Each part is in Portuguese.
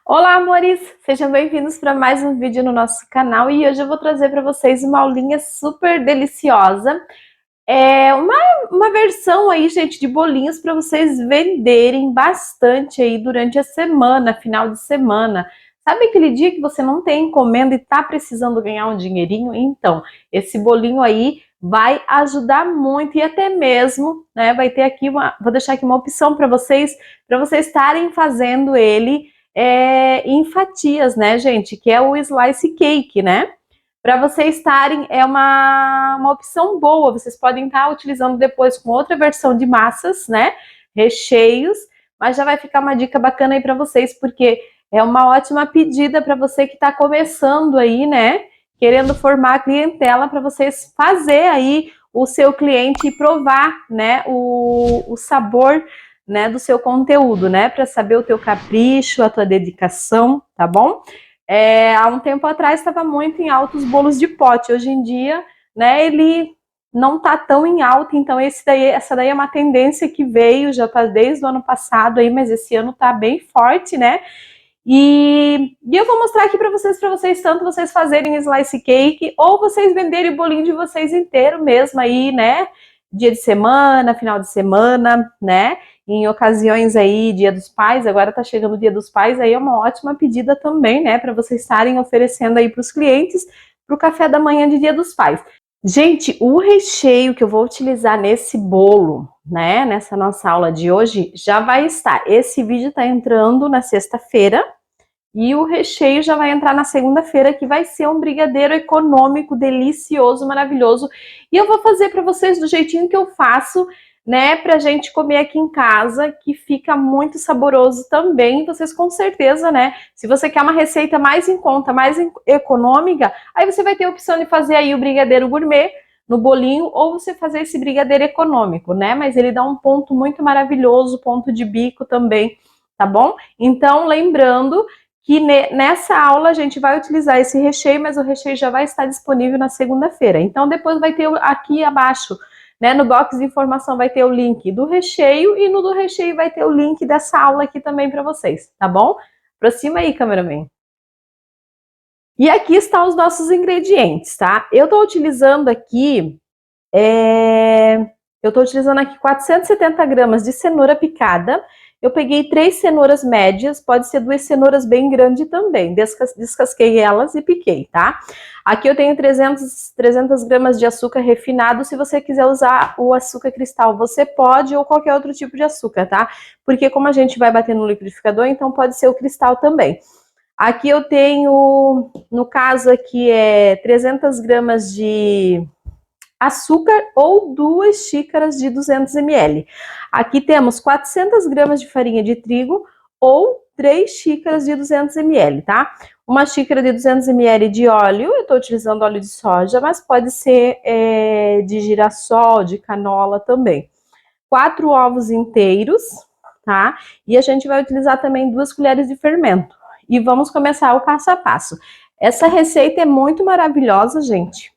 Olá, amores! Sejam bem-vindos para mais um vídeo no nosso canal e hoje eu vou trazer para vocês uma aulinha super deliciosa. É uma versão aí, gente, de bolinhos para vocês venderem bastante aí durante a semana, final de semana. Sabe aquele dia que você não tem encomenda e tá precisando ganhar um dinheirinho? Então, esse bolinho aí vai ajudar muito e até mesmo, né, vai ter aqui vou deixar aqui uma opção para vocês estarem fazendo ele em fatias, né, gente? Que é o slice cake, né? Para vocês estarem, é uma opção boa. Vocês podem estar utilizando depois com outra versão de massas, né? Recheios, mas já vai ficar uma dica bacana aí para vocês, porque é uma ótima pedida para você que está começando aí, né? Querendo formar a clientela para vocês fazer aí o seu cliente provar, né? O sabor, né, do seu conteúdo, né, para saber o teu capricho, a tua dedicação, tá bom? Há um tempo atrás estava muito em alta os bolos de pote, hoje em dia, né, ele não tá tão em alta, então essa daí é uma tendência que veio, já tá desde o ano passado aí, mas esse ano tá bem forte, né? E eu vou mostrar aqui para vocês tanto vocês fazerem slice cake ou vocês venderem o bolinho de vocês inteiro mesmo aí, né? Dia de semana, final de semana, né? Em ocasiões aí, Dia dos Pais, agora tá chegando o Dia dos Pais, aí é uma ótima pedida também, né? Para vocês estarem oferecendo aí para os clientes para o café da manhã de Dia dos Pais. Gente, o recheio que eu vou utilizar nesse bolo, né, nessa nossa aula de hoje, já vai estar. Esse vídeo tá entrando na sexta-feira e o recheio já vai entrar na segunda-feira, que vai ser um brigadeiro econômico, delicioso, maravilhoso. E eu vou fazer para vocês do jeitinho que eu faço, né, pra gente comer aqui em casa, que fica muito saboroso também. Vocês com certeza, né, se você quer uma receita mais em conta, mais econômica, aí você vai ter a opção de fazer aí o brigadeiro gourmet no bolinho, ou você fazer esse brigadeiro econômico, né, mas ele dá um ponto muito maravilhoso, ponto de bico também, tá bom? Então, lembrando que nessa aula a gente vai utilizar esse recheio, mas o recheio já vai estar disponível na segunda-feira. Então, depois vai ter aqui abaixo, né, no box de informação vai ter o link do recheio e no do recheio vai ter o link dessa aula aqui também para vocês, tá bom? Aproxima aí, cameraman. E aqui estão os nossos ingredientes, tá? Eu tô utilizando aqui, eu tô utilizando aqui 470 gramas de cenoura picada. Eu peguei 3 cenouras médias, pode ser 2 cenouras bem grandes também. Descasquei elas e piquei, tá? Aqui eu tenho 300 gramas de açúcar refinado. Se você quiser usar o açúcar cristal, você pode, ou qualquer outro tipo de açúcar, tá? Porque como a gente vai bater no liquidificador, então pode ser o cristal também. Aqui eu tenho, no caso aqui, 300 gramas de açúcar ou 2 xícaras de 200 ml. Aqui temos 400 gramas de farinha de trigo ou 3 xícaras de 200 ml, tá? Uma xícara de 200 ml de óleo, eu estou utilizando óleo de soja, mas pode ser de girassol, de canola também. 4 ovos inteiros, tá? E a gente vai utilizar também 2 colheres de fermento. E vamos começar o passo a passo. Essa receita é muito maravilhosa, gente.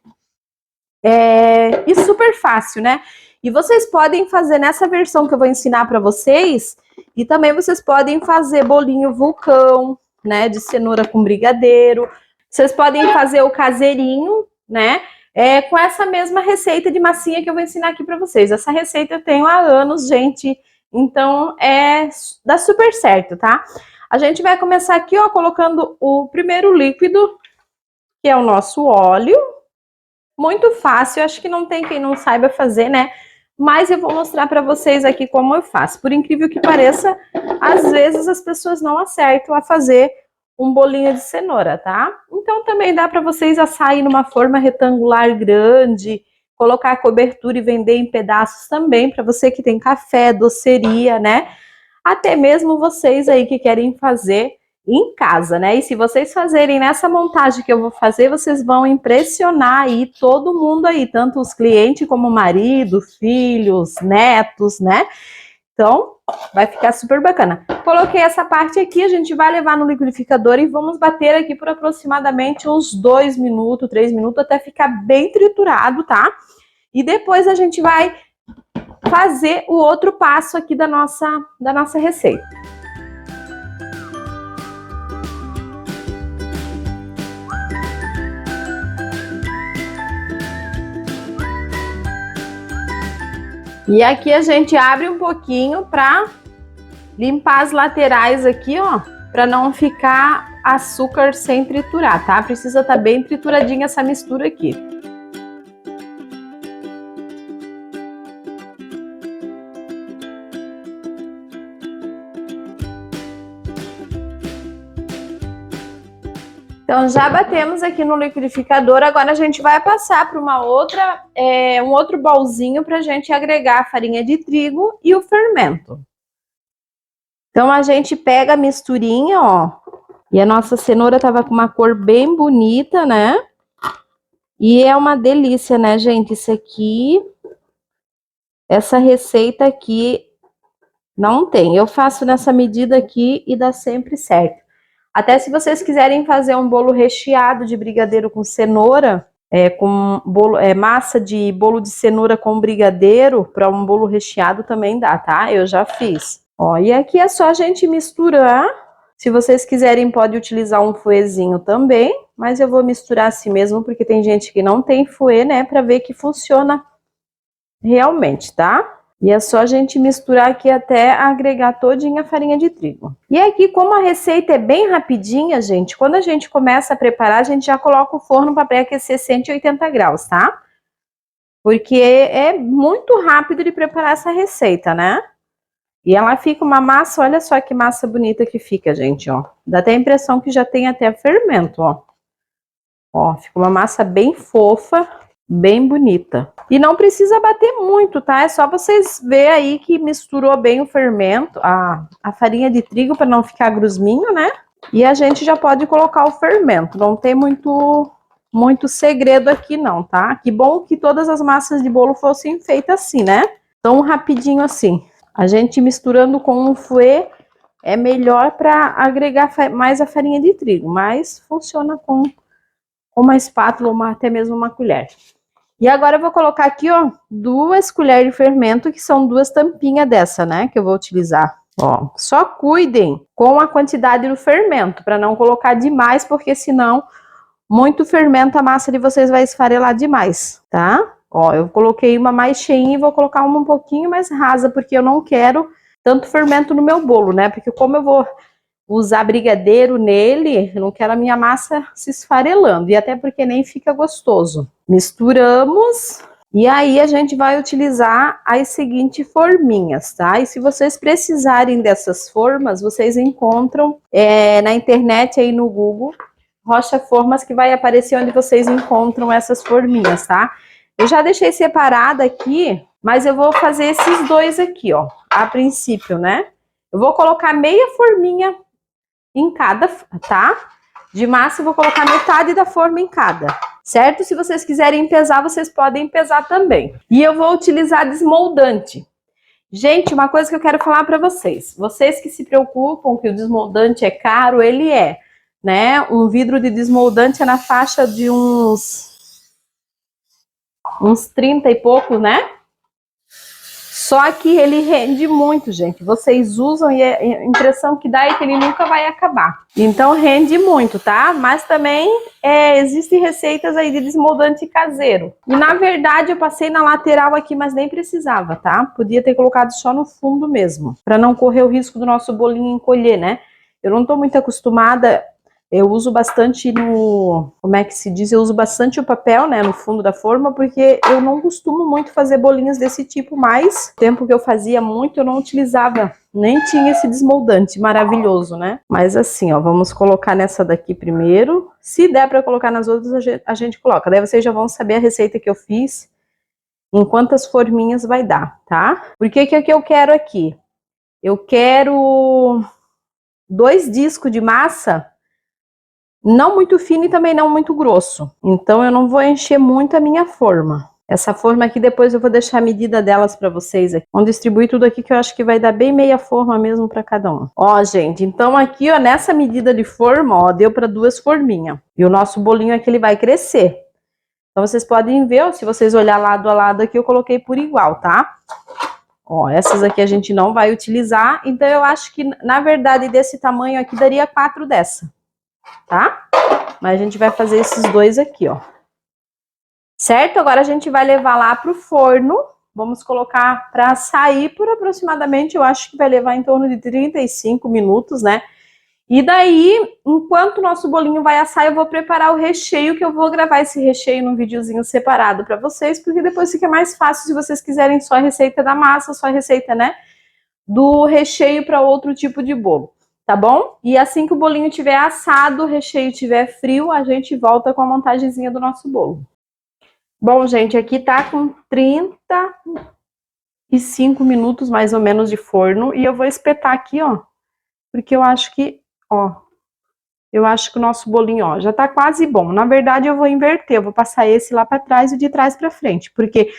E super fácil, né? E vocês podem fazer nessa versão que eu vou ensinar para vocês, e também vocês podem fazer bolinho vulcão, né, de cenoura com brigadeiro. Vocês podem fazer o caseirinho, né, com essa mesma receita de massinha que eu vou ensinar aqui para vocês. Essa receita eu tenho há anos, gente, então dá super certo, tá? A gente vai começar aqui, ó, colocando o primeiro líquido, que é o nosso óleo. Muito fácil, acho que não tem quem não saiba fazer, né? Mas eu vou mostrar para vocês aqui como eu faço. Por incrível que pareça, às vezes as pessoas não acertam a fazer um bolinho de cenoura, tá? Então também dá para vocês assarem numa forma retangular grande, colocar a cobertura e vender em pedaços também, para você que tem café, doceria, né? Até mesmo vocês aí que querem fazer em casa, né? E se vocês fazerem nessa montagem que eu vou fazer, vocês vão impressionar aí todo mundo aí, tanto os clientes como o marido, filhos, netos, né? Então, vai ficar super bacana. Coloquei essa parte aqui, a gente vai levar no liquidificador e vamos bater aqui por aproximadamente uns 2 minutos, 3 minutos, até ficar bem triturado, tá? E depois a gente vai fazer o outro passo aqui da nossa receita. E aqui a gente abre um pouquinho para limpar as laterais aqui, ó, para não ficar açúcar sem triturar, tá? Precisa estar bem trituradinha essa mistura aqui. Então já batemos aqui no liquidificador, agora a gente vai passar para uma outra, um outro bolzinho para a gente agregar a farinha de trigo e o fermento. Então a gente pega a misturinha, ó, e a nossa cenoura tava com uma cor bem bonita, né? E é uma delícia, né, gente? Isso aqui, essa receita aqui não tem. Eu faço nessa medida aqui e dá sempre certo. Até se vocês quiserem fazer um bolo recheado de brigadeiro com cenoura, com bolo, massa de bolo de cenoura com brigadeiro, para um bolo recheado também dá, tá? Eu já fiz. Ó, e aqui é só a gente misturar. Se vocês quiserem, pode utilizar um fouetzinho também, mas eu vou misturar assim mesmo, porque tem gente que não tem fouet, né, para ver que funciona realmente, tá? E é só a gente misturar aqui até agregar todinha a farinha de trigo. E aqui, como a receita é bem rapidinha, gente, quando a gente começa a preparar, a gente já coloca o forno para pré-aquecer 180 graus, tá? Porque é muito rápido de preparar essa receita, né? E ela fica uma massa, olha só que massa bonita que fica, gente, ó. Dá até a impressão que já tem até fermento, ó. Ó, fica uma massa bem fofa, bem bonita. E não precisa bater muito, tá? É só vocês verem aí que misturou bem o fermento, a farinha de trigo para não ficar grusminho, né? E a gente já pode colocar o fermento. Não tem muito segredo aqui não, tá? Que bom que todas as massas de bolo fossem feitas assim, né? Tão rapidinho assim. A gente misturando com um fouet é melhor para agregar mais a farinha de trigo, mas funciona com uma espátula ou até mesmo uma colher. E agora eu vou colocar aqui, ó, 2 colheres de fermento, que são 2 tampinhas dessa, né, que eu vou utilizar. Ó, só cuidem com a quantidade do fermento, para não colocar demais, porque senão muito fermento a massa de vocês vai esfarelar demais, tá? Ó, eu coloquei uma mais cheinha e vou colocar uma um pouquinho mais rasa, porque eu não quero tanto fermento no meu bolo, né? Porque como eu vou usar brigadeiro nele, eu não quero a minha massa se esfarelando, e até porque nem fica gostoso. Misturamos, e aí a gente vai utilizar as seguintes forminhas, tá? E se vocês precisarem dessas formas, vocês encontram na internet aí no Google, Rocha Formas, que vai aparecer onde vocês encontram essas forminhas, tá? Eu já deixei separada aqui, mas eu vou fazer esses dois aqui, ó, a princípio, né? Eu vou colocar meia forminha em cada, tá? De massa eu vou colocar metade da forma em cada, certo? Se vocês quiserem pesar, vocês podem pesar também. E eu vou utilizar desmoldante. Gente, uma coisa que eu quero falar para vocês. Vocês que se preocupam que o desmoldante é caro, ele é, né? Um vidro de desmoldante é na faixa de uns 30 e pouco, né? Só que ele rende muito, gente. Vocês usam e a impressão que dá é que ele nunca vai acabar. Então rende muito, tá? Mas também existem receitas aí de desmoldante caseiro. E na verdade eu passei na lateral aqui, mas nem precisava, tá? Podia ter colocado só no fundo mesmo, para não correr o risco do nosso bolinho encolher, né? Eu não tô muito acostumada. Eu uso bastante como é que se diz? Eu uso bastante o papel, né, no fundo da forma, porque eu não costumo muito fazer bolinhos desse tipo, mas no tempo que eu fazia muito, eu não utilizava, nem tinha esse desmoldante maravilhoso, né? Mas assim, ó, vamos colocar nessa daqui primeiro. Se der para colocar nas outras, a gente coloca. Daí vocês já vão saber a receita que eu fiz, em quantas forminhas vai dar, tá? Porque o que eu quero aqui? Eu quero 2 discos de massa, não muito fino e também não muito grosso. Então eu não vou encher muito a minha forma. Essa forma aqui depois eu vou deixar a medida delas para vocês aqui. Vamos distribuir tudo aqui que eu acho que vai dar bem meia forma mesmo para cada um. Ó, gente, então aqui, ó, nessa medida de forma, ó, deu para 2 forminhas. E o nosso bolinho aqui ele vai crescer. Então vocês podem ver, ó, se vocês olhar lado a lado aqui, eu coloquei por igual, tá? Ó, essas aqui a gente não vai utilizar. Então eu acho que, na verdade, desse tamanho aqui daria 4 dessa. Tá? Mas a gente vai fazer esses 2 aqui, ó. Certo? Agora a gente vai levar lá pro forno. Vamos colocar para sair por aproximadamente, eu acho que vai levar em torno de 35 minutos, né? E daí, enquanto o nosso bolinho vai assar, eu vou preparar o recheio, que eu vou gravar esse recheio num videozinho separado para vocês, porque depois fica mais fácil se vocês quiserem só a receita da massa, só a receita, né, do recheio para outro tipo de bolo, tá bom? E assim que o bolinho tiver assado, o recheio tiver frio, a gente volta com a montagenzinha do nosso bolo. Bom, gente, aqui tá com 35 minutos mais ou menos de forno e eu vou espetar aqui, ó, porque eu acho que, ó, eu acho que o nosso bolinho, ó, já tá quase bom. Na verdade, eu vou inverter, eu vou passar esse lá para trás e de trás para frente, porque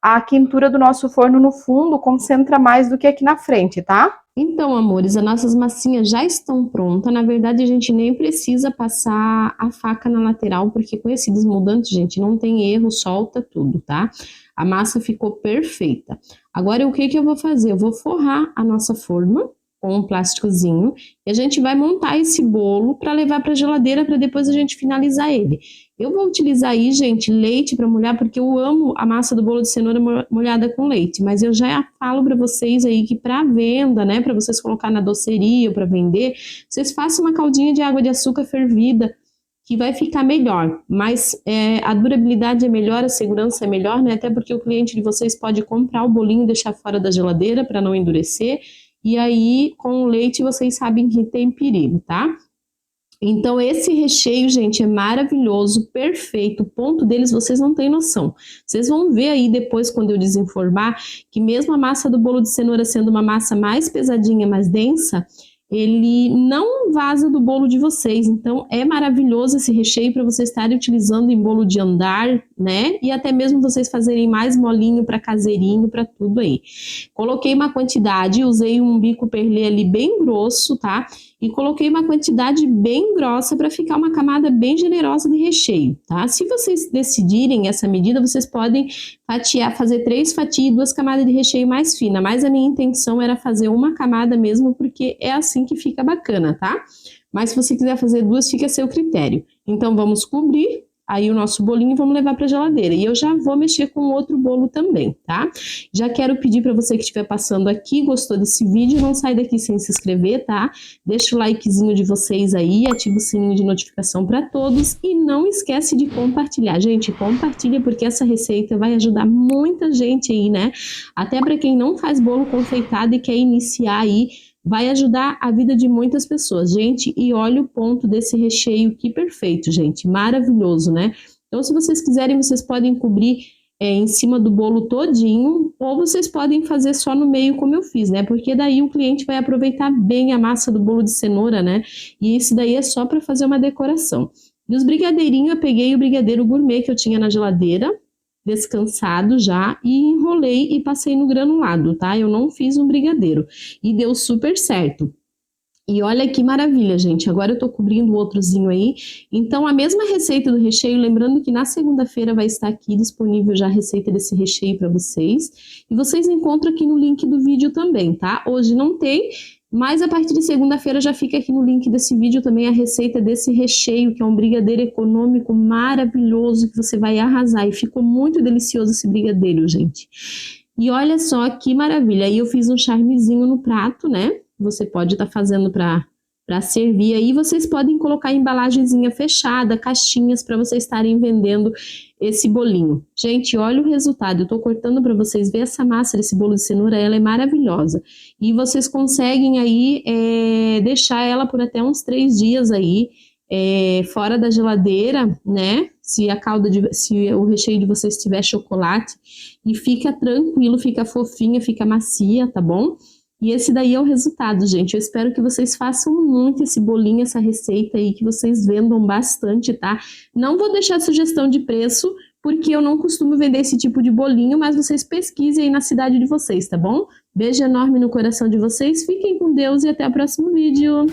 a quentura do nosso forno no fundo concentra mais do que aqui na frente, tá? Então, amores, as nossas massinhas já estão prontas. Na verdade, a gente nem precisa passar a faca na lateral, porque com esse desmoldante, gente, não tem erro, solta tudo, tá? A massa ficou perfeita. Agora, o que eu vou fazer? Eu vou forrar a nossa forma com um plásticozinho e a gente vai montar esse bolo para levar para a geladeira para depois a gente finalizar ele. Eu vou utilizar aí, gente, leite para molhar, porque eu amo a massa do bolo de cenoura molhada com leite, mas eu já falo para vocês aí que para venda, né, para vocês colocar na doceria ou para vender, vocês façam uma caldinha de água de açúcar fervida, que vai ficar melhor, mas a durabilidade é melhor, a segurança é melhor, né, até porque o cliente de vocês pode comprar o bolinho e deixar fora da geladeira para não endurecer, e aí com o leite vocês sabem que tem perigo, tá? Então esse recheio, gente, é maravilhoso, perfeito, o ponto deles vocês não têm noção. Vocês vão ver aí depois, quando eu desenformar, que mesmo a massa do bolo de cenoura sendo uma massa mais pesadinha, mais densa, ele não vaza do bolo de vocês. Então é maravilhoso esse recheio para vocês estarem utilizando em bolo de andar, né? E até mesmo vocês fazerem mais molinho para caseirinho, para tudo aí. Coloquei uma quantidade, usei um bico perlê ali bem grosso, tá? E coloquei uma quantidade bem grossa para ficar uma camada bem generosa de recheio, tá? Se vocês decidirem essa medida, vocês podem fatiar, fazer 3 fatias e 2 camadas de recheio mais fina, mas a minha intenção era fazer uma camada mesmo, porque é assim que fica bacana, tá? Mas se você quiser fazer 2, fica a seu critério. Então vamos cobrir aí o nosso bolinho e vamos levar para a geladeira. E eu já vou mexer com outro bolo também, tá? Já quero pedir para você que estiver passando aqui, gostou desse vídeo, não sai daqui sem se inscrever, tá? Deixa o likezinho de vocês aí, ativa o sininho de notificação para todos e não esquece de compartilhar. Gente, compartilha porque essa receita vai ajudar muita gente aí, né? Até para quem não faz bolo confeitado e quer iniciar aí, vai ajudar a vida de muitas pessoas, gente, e olha o ponto desse recheio, que perfeito, gente, maravilhoso, né? Então, se vocês quiserem, vocês podem cobrir em cima do bolo todinho, ou vocês podem fazer só no meio, como eu fiz, né? Porque daí o cliente vai aproveitar bem a massa do bolo de cenoura, né? E isso daí é só para fazer uma decoração. E os brigadeirinhos, eu peguei o brigadeiro gourmet que eu tinha na geladeira, descansado já, e enrolei e passei no granulado, tá? Eu não fiz um brigadeiro e deu super certo. E olha que maravilha, gente. Agora eu tô cobrindo o outrozinho aí. Então, a mesma receita do recheio, lembrando que na segunda-feira vai estar aqui disponível já a receita desse recheio para vocês. E vocês encontram aqui no link do vídeo também, tá? Hoje não tem, mas a partir de segunda-feira já fica aqui no link desse vídeo também a receita desse recheio, que é um brigadeiro econômico maravilhoso, que você vai arrasar. E ficou muito delicioso esse brigadeiro, gente. E olha só que maravilha. Aí eu fiz um charmezinho no prato, né? Você pode estar fazendo para servir. Aí vocês podem colocar embalagenzinha fechada, caixinhas, para vocês estarem vendendo esse bolinho. Gente, olha o resultado. Eu tô cortando para vocês verem essa massa desse bolo de cenoura, ela é maravilhosa. E vocês conseguem aí deixar ela por até uns 3 dias aí, fora da geladeira, né? Se o recheio de vocês tiver chocolate, e fica tranquilo, fica fofinha, fica macia, tá bom? E esse daí é o resultado, gente. Eu espero que vocês façam muito esse bolinho, essa receita aí, que vocês vendam bastante, tá? Não vou deixar sugestão de preço, porque eu não costumo vender esse tipo de bolinho, mas vocês pesquisem aí na cidade de vocês, tá bom? Beijo enorme no coração de vocês, fiquem com Deus e até o próximo vídeo!